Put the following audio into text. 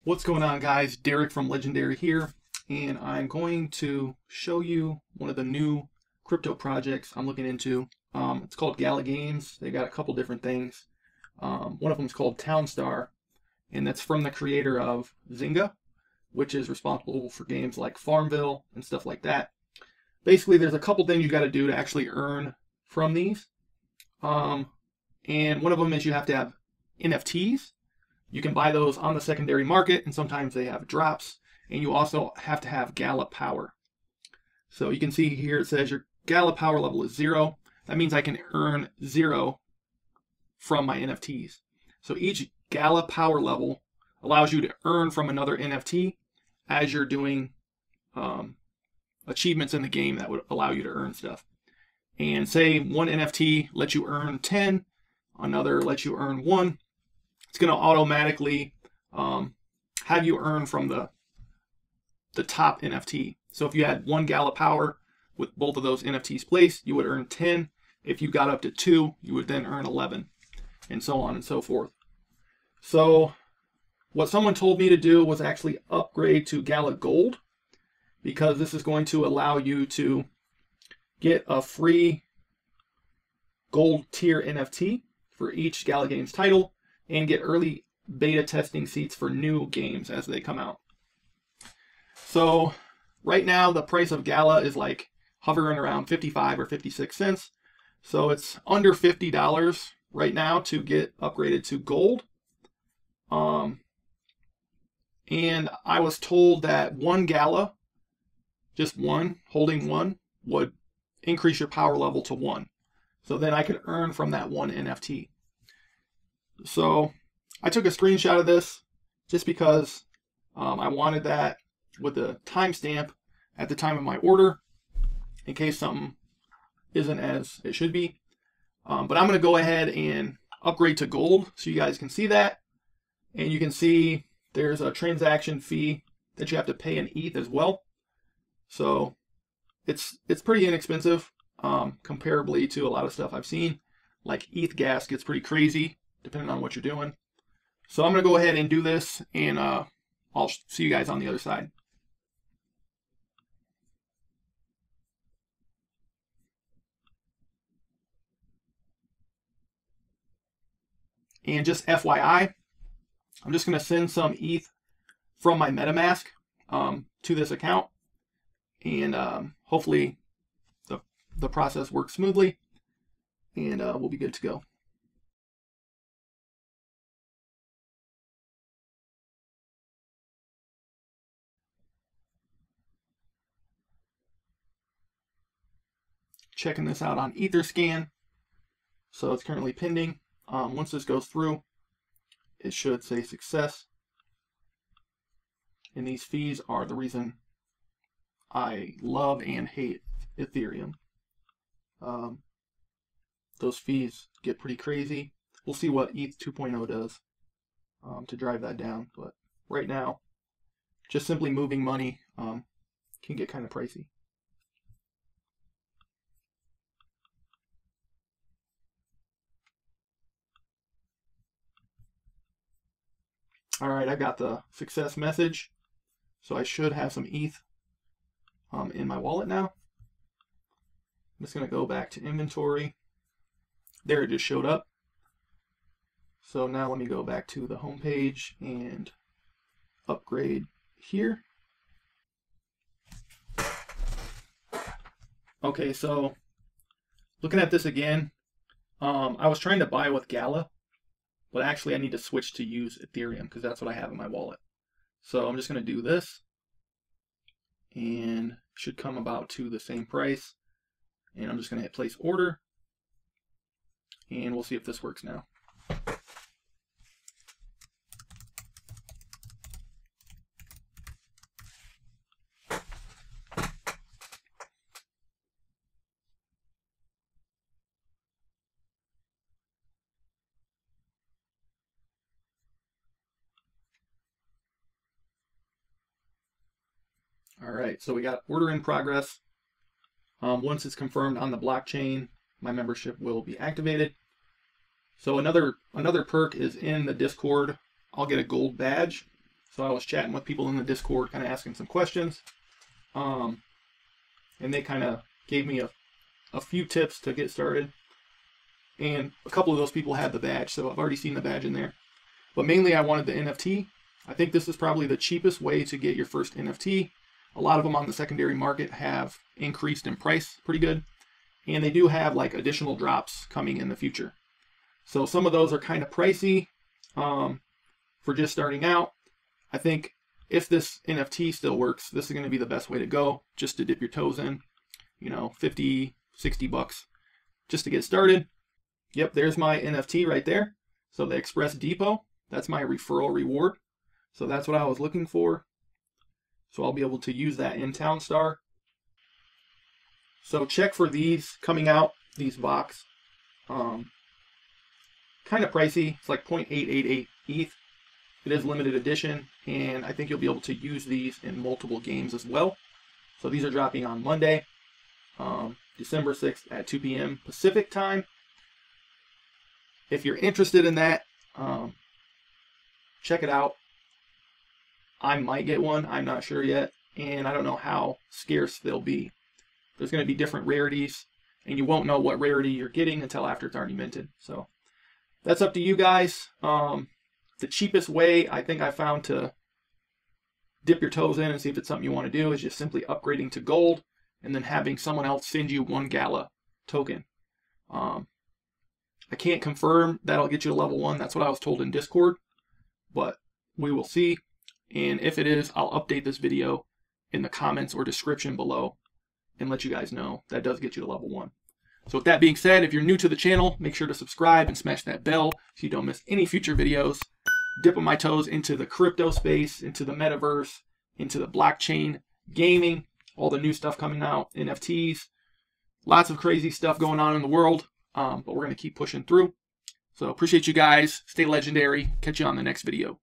What's going on, guys? Derek from Legendary here, and I'm going to show you one of the new crypto projects I'm looking into. It's called Gala Games. They got a couple different things. One of them is called Townstar, and that's from the creator of Zynga, which is responsible for games like Farmville and stuff like that. Basically, there's a couple things you got to do to actually earn from these. And one of them is you have to have NFTs. You can buy those on the secondary market, and sometimes they have drops. And you also have to have Gala Power. So you can see here it says your Gala Power level is 0. That means I can earn 0 from my NFTs. So each Gala Power level allows you to earn from another NFT as you're doing achievements in the game that would allow you to earn stuff. And say one NFT lets you earn 10, another lets you earn 1. It's going to automatically have you earn from the top NFT. So if you had 1 Gala Power with both of those NFTs placed, you would earn 10. If you got up to 2, you would then earn 11, and so on and so forth. So what someone told me to do was actually upgrade to Gala Gold, because this is going to allow you to get a free gold tier NFT for each Gala Games title, and get early beta testing seats for new games as they come out. So right now the price of Gala is like hovering around 55 or 56 cents. So it's under $50 right now to get upgraded to gold. And I was told that 1 Gala, just one, holding 1, would increase your power level to 1. So then I could earn from that 1 NFT. So I took a screenshot of this just because I wanted that with the timestamp at the time of my order in case something isn't as it should be. But I'm going to go ahead and upgrade to gold so you guys can see that. And you can see there's a transaction fee that you have to pay in ETH as well. So it's pretty inexpensive comparably to a lot of stuff I've seen. Like ETH gas gets pretty crazy depending on what you're doing. So I'm going to go ahead and do this, and I'll see you guys on the other side. And just FYI, I'm just going to send some ETH from my MetaMask to this account, and hopefully the process works smoothly, and we'll be good to go. Checking this out on Etherscan. So it's currently pending. Once this goes through, it should say success. And these fees are the reason I love and hate Ethereum. Those fees get pretty crazy. We'll see what ETH 2.0 does to drive that down. But right now, just simply moving money can get kind of pricey. All right, I got the success message, so I should have some ETH in my wallet now. I'm just going to go back to inventory. There, it just showed up. So now let me go back to the home page and upgrade here. Okay, so looking at this again, I was trying to buy with Gala, but actually I need to switch to use Ethereum because that's what I have in my wallet. So I'm just going to do this, and it should come about to the same price. And I'm just going to hit place order, and we'll see if this works now. All right, so we got order in progress. Once it's confirmed on the blockchain, my membership will be activated. So another perk is in the Discord. I'll get a gold badge So I was chatting with people in the Discord, kind of asking some questions. And they kind of gave me a few tips to get started. And a couple of those people had the badge, so I've already seen the badge in there. But mainly I wanted the NFT. I think this is probably the cheapest way to get your first NFT. A lot of them on the secondary market have increased in price pretty good. And they do have like additional drops coming in the future. So some of those are kind of pricey for just starting out. I think if this NFT still works, this is going to be the best way to go, just to dip your toes in. You know, 50, 60 bucks just to get started. Yep, there's my NFT right there. So the Express Depot, that's my referral reward. So that's what I was looking for. So I'll be able to use that in Townstar. So check for these coming out, these box. Kind of pricey. It's like 0.888 ETH. It is limited edition, and I think you'll be able to use these in multiple games as well. So these are dropping on Monday, December 6th at 2 p.m. Pacific time. If you're interested in that, check it out. I might get one. I'm not sure yet, and I don't know how scarce they'll be. There's going to be different rarities, and you won't know what rarity you're getting until after it's already minted. So that's up to you guys. The cheapest way I think I found to dip your toes in and see if it's something you want to do is just simply upgrading to gold and then having someone else send you one Gala token. I can't confirm that'll get you to level 1. That's what I was told in Discord, but we will see. And if it is, I'll update this video in the comments or description below and let you guys know that does get you to level 1. So with that being said, if you're new to the channel, make sure to subscribe and smash that bell so you don't miss any future videos. Dipping my toes into the crypto space, into the metaverse, into the blockchain, gaming, all the new stuff coming out, NFTs, lots of crazy stuff going on in the world, but we're going to keep pushing through. So appreciate you guys. Stay legendary. Catch you on the next video.